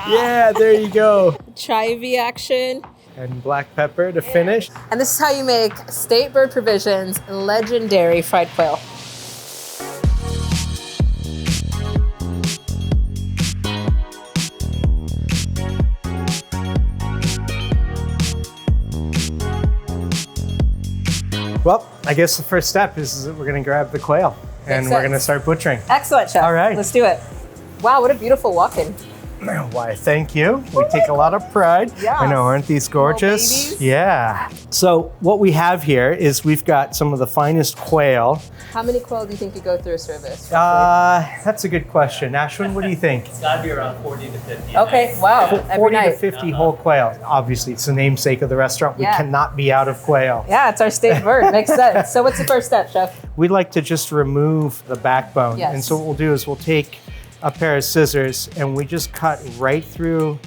Yeah, there you go. Chive action. And black pepper to finish. And this is how you make State Bird Provisions legendary fried quail. Well, I guess the first step is that we're going to grab the quail and we're going to start butchering. Excellent, Chef. All right. Let's do it. Wow, what a beautiful walk-in. Why, thank you. We take a lot of pride. Yes. I know, aren't these gorgeous? babies. Yeah. So what we have here is we've got some of the finest quail. How many quail do you think you go through a service? That's a good question. Ashwin, what do you think? It's got to be around 40 to 50. Okay, wow. Every 40 night. to 50 whole quail. Obviously, it's the namesake of the restaurant. We cannot be out of quail. Yeah, it's our state bird. Makes sense. So what's the first step, Chef? We like to just remove the backbone. Yes. And so what we'll do is we'll take a pair of scissors and we just cut right through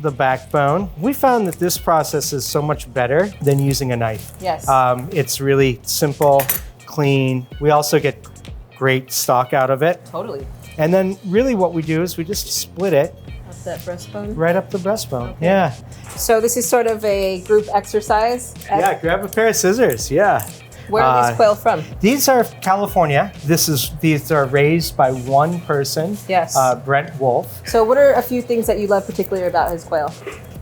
the backbone. We found that this process is so much better than using a knife. Yes. It's really simple, clean. We also get great stock out of it. Totally. And then really what we do is we just split it Up that breastbone. right up the breastbone. Okay. Yeah. So this is sort of a group exercise. Yeah, grab a pair of scissors. Yeah. Where are these quail from? These are California. These are raised by one person. Yes. Brent Wolf. So what are a few things that you love particularly about his quail?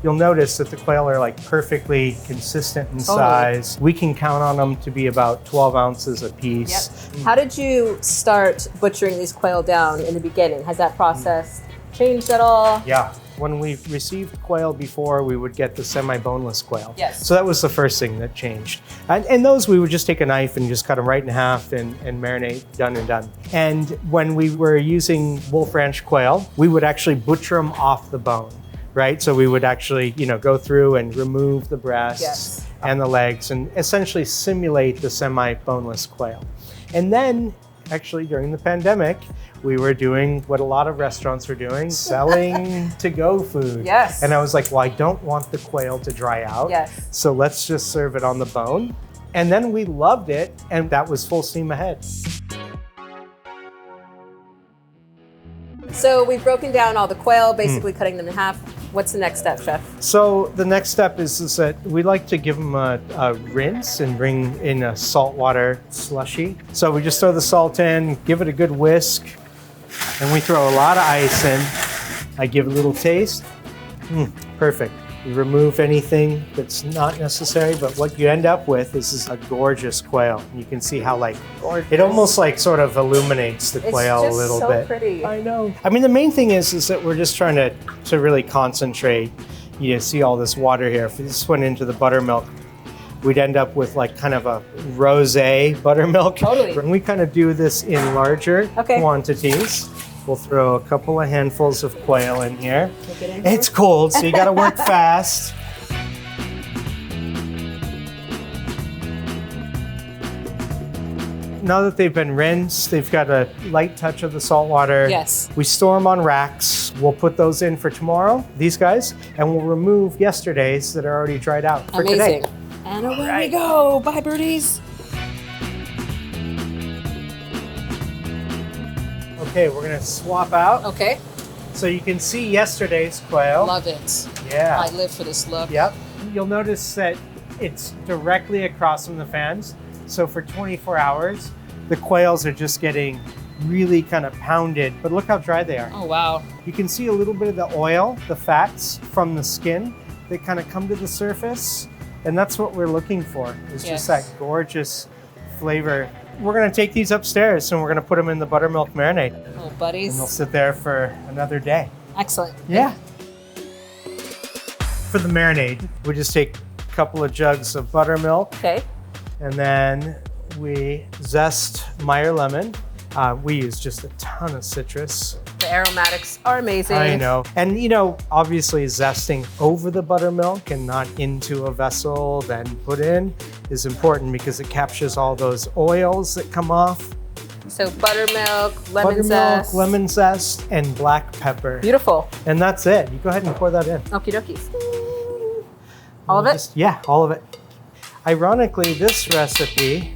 You'll notice that the quail are like perfectly consistent in size. We can count on them to be about 12 ounces a piece. Yep. How did you start butchering these quail down in the beginning? Has that process changed at all? Yeah. When we received quail before, we would get the semi-boneless quail. Yes. So that was the first thing that changed. And those we would just take a knife and just cut them right in half and marinate, done and done. And when we were using Wolf Ranch quail, we would actually butcher them off the bone, right? So we would actually, go through and remove the breasts and the legs and essentially simulate the semi-boneless quail. And then actually during the pandemic, we were doing what a lot of restaurants are doing, selling to-go food. Yes. And I was like, well, I don't want the quail to dry out. Yes. So let's just serve it on the bone. And then we loved it, and that was full steam ahead. So we've broken down all the quail, basically cutting them in half. What's the next step, Chef? So the next step is that we like to give them a rinse and bring in a saltwater slushy. So we just throw the salt in, give it a good whisk, and we throw a lot of ice in. I give a little taste. Perfect. You remove anything that's not necessary, but what you end up with is a gorgeous quail. You can see how it almost sort of illuminates the quail a little bit. It's so pretty. I know. I mean, the main thing is that we're just trying to really concentrate. You see all this water here. If this went into the buttermilk, we'd end up with kind of a rosé buttermilk. Totally. When we kind of do this in larger quantities, we'll throw a couple of handfuls of quail in here. It's cold, so you gotta work fast. Now that they've been rinsed, they've got a light touch of the salt water. Yes. We store them on racks. We'll put those in for tomorrow, these guys, and we'll remove yesterday's that are already dried out for Amazing. today. And away we go. Bye, birdies. Okay, we're gonna swap out. Okay. So you can see yesterday's quail. Love it. Yeah. I live for this look. Yep. You'll notice that it's directly across from the fans. So for 24 hours, the quails are just getting really kind of pounded, but look how dry they are. Oh, wow. You can see a little bit of the oil, the fats from the skin. They kind of come to the surface, and that's what we're looking for. It's just that gorgeous flavor. We're gonna take these upstairs and we're gonna put them in the buttermilk marinade. Oh, buddies. And they'll sit there for another day. Excellent. Yeah. For the marinade, we just take a couple of jugs of buttermilk. Okay. And then we zest Meyer lemon. We use just a ton of citrus. The aromatics are amazing. I know. And obviously zesting over the buttermilk and not into a vessel, then put in is important because it captures all those oils that come off. So buttermilk, lemon zest, and black pepper. Beautiful. And that's it. You go ahead and pour that in. Okie dokies. All of it? Yeah, all of it. Ironically, this recipe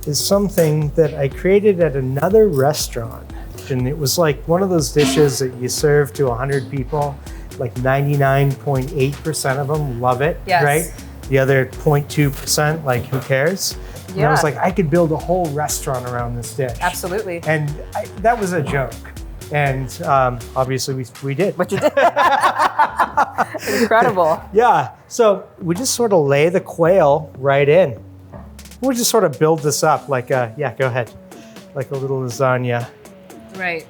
is something that I created at another restaurant. And it was like one of those dishes that you serve to 100 people like 99.8% of them love it, Yes. right? The other 0.2%, like who cares? And I was like, I could build a whole restaurant around this dish. Absolutely. And that was a joke. And obviously we did. But you did. Incredible. Yeah, so we just sort of lay the quail right in. We'll just sort of build this up like yeah, go ahead. Like a little lasagna. Right.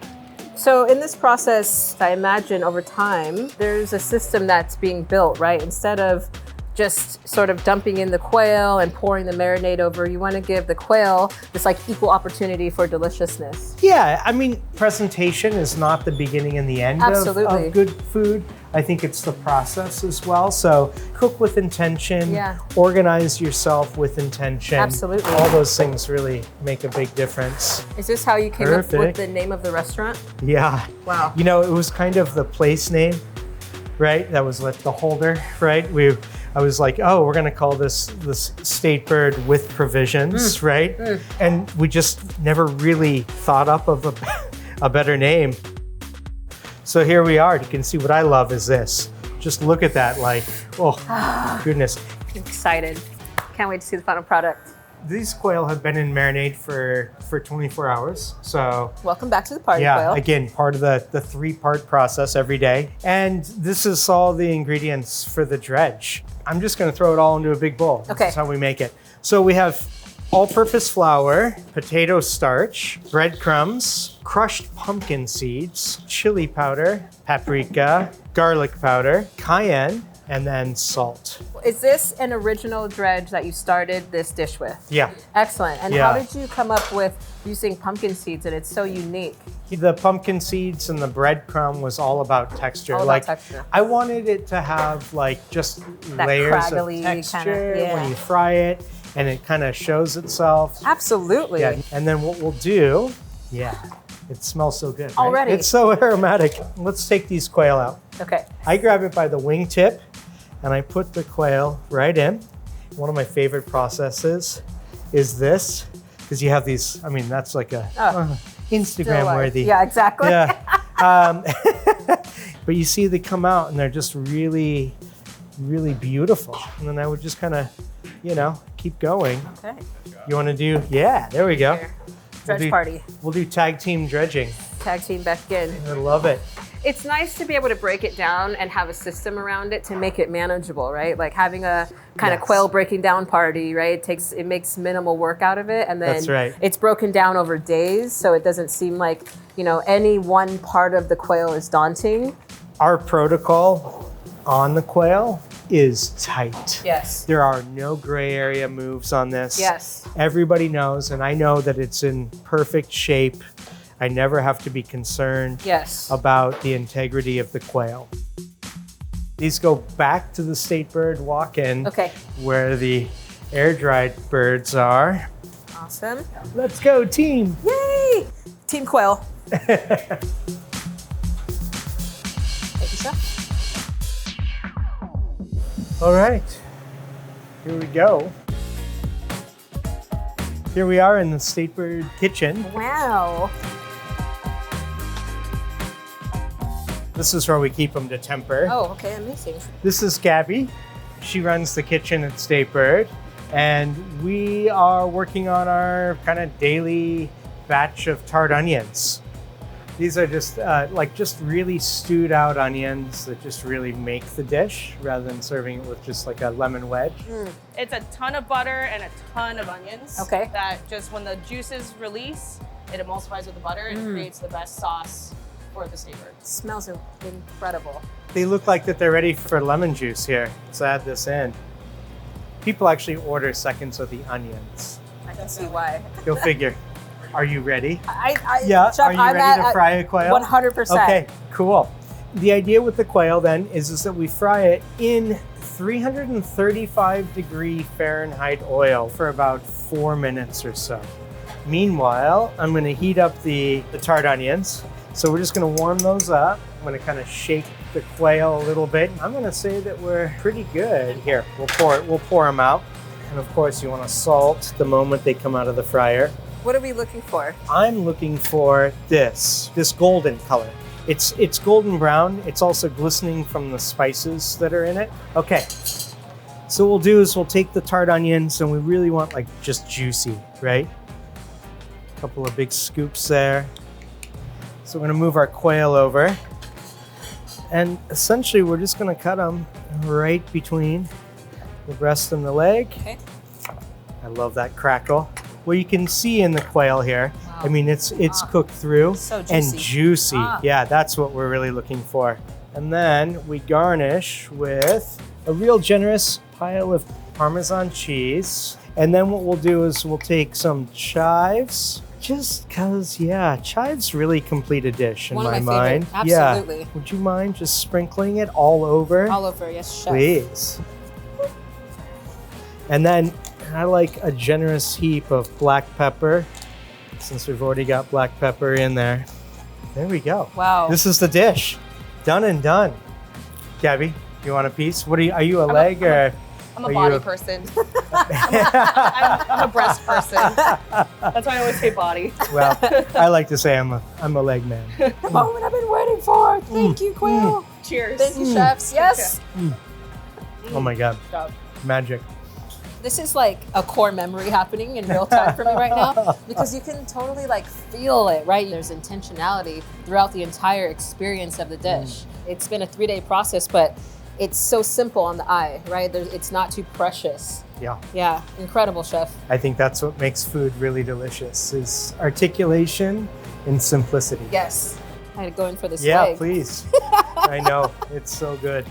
So in this process, I imagine over time, there's a system that's being built, right? Instead of just sort of dumping in the quail and pouring the marinade over, you want to give the quail this like equal opportunity for deliciousness. Yeah, I mean, presentation is not the beginning and the end of good food. I think it's the process as well. So cook with intention, organize yourself with intention. Absolutely. All those things really make a big difference. Is this how you came up with the name of the restaurant? Yeah. Wow. You know, it was kind of the place name, right? That was like the holder, right? I was like, oh, we're gonna call this state bird with provisions, right? And we just never really thought up of a better name. So here we are. You can see what I love is this. Just look at that, like, oh, goodness. I'm excited. Can't wait to see the final product. These quail have been in marinade for 24 hours. So welcome back to the party, yeah, quail. again, part of the 3-part process every day. And this is all the ingredients for the dredge. I'm just gonna throw it all into a big bowl. Okay. That's how we make it. So we have all-purpose flour, potato starch, breadcrumbs, crushed pumpkin seeds, chili powder, paprika, garlic powder, cayenne, and then salt. Is this an original dredge that you started this dish with? Yeah. Excellent. And how did you come up with using pumpkin seeds, and it's so unique? The pumpkin seeds and the breadcrumb was all about texture. All about texture. I wanted it to have like just that layers of craggly texture kinda, when you fry it, and it kind of shows itself. Absolutely. Yeah. And then what we'll do, it smells so good. Right? Already. It's so aromatic. Let's take these quail out. Okay. I grab it by the wingtip and I put the quail right in. One of my favorite processes is this, because you have these, I mean, that's like a Instagram worthy. Yeah, exactly. Yeah. But you see they come out and they're just really, really beautiful. And then I would just kind of, keep going. Okay. You want to do, there we go. Here. Dredge party. We'll do tag team dredging. Tag team back in. I love it. It's nice to be able to break it down and have a system around it to make it manageable, right? Like having a kind of quail breaking down party, right? It makes minimal work out of it, and then it's broken down over days, so it doesn't seem like any one part of the quail is daunting. Our protocol on the quail is tight. Yes. There are no gray area moves on this. Yes. Everybody knows, and I know that it's in perfect shape. I never have to be concerned about the integrity of the quail. These go back to the state bird walk-in where the air-dried birds are. Awesome. Let's go, team. Yay! Team quail. Thank you, Chef. All right, here we go. Here we are in the state bird kitchen. Wow. This is where we keep them to temper. Oh, okay, amazing. This is Gabby. She runs the kitchen at State Bird, and we are working on our kind of daily batch of tart onions. These are just just really stewed out onions that just really make the dish rather than serving it with just like a lemon wedge. It's a ton of butter and a ton of onions. Okay. That just when the juices release, it emulsifies with the butter and creates the best sauce for the state bird. It smells incredible. They look like that they're ready for lemon juice here. Let's add this in. People actually order seconds of the onions. I can see why. Go figure. Are you ready? Chef, are you ready to fry a quail? 100%. Okay, cool. The idea with the quail then is that we fry it in 335 degree Fahrenheit oil for about 4 minutes or so. Meanwhile, I'm gonna heat up the tart onions. So we're just gonna warm those up. I'm gonna kind of shake the quail a little bit. I'm gonna say that we're pretty good. Here, we'll pour them out. And of course you wanna salt the moment they come out of the fryer. What are we looking for? I'm looking for this golden color. It's golden brown. It's also glistening from the spices that are in it. Okay. So what we'll do is we'll take the tart onions, and we really want like just juicy, right? A couple of big scoops there. So we're gonna move our quail over. And essentially we're just gonna cut them right between the breast and the leg. Okay. I love that crackle. Well, you can see in the quail here, wow. I mean, it's cooked through so juicy. And juicy. Yeah, that's what we're really looking for. And then we garnish with a real generous pile of Parmesan cheese. And then what we'll do is we'll take some chives, just because, yeah, chives really complete a dish in my mind. Absolutely. Yeah. Would you mind just sprinkling it all over? All over, yes, chef. Please. And then I like a generous heap of black pepper, since we've already got black pepper in there. There we go. Wow. This is the dish. Done and done. Gabby, you want a piece? What are you a leg or? I'm a body person. I'm a breast person. That's why I always say body. Well, I like to say I'm a leg man. The moment I've been waiting for. Thank you, Quail. Cheers. Thank you, chefs. Yes. Oh my God. Good job. Magic. This is like a core memory happening in real time for me right now, because you can totally like feel it, right? There's intentionality throughout the entire experience of the dish. It's been a 3-day process, but it's so simple on the eye, right? It's not too precious. Yeah. Yeah, incredible, chef. I think that's what makes food really delicious, is articulation and simplicity. Yes. I had to go in for this Yeah, leg. please. I know, it's so good.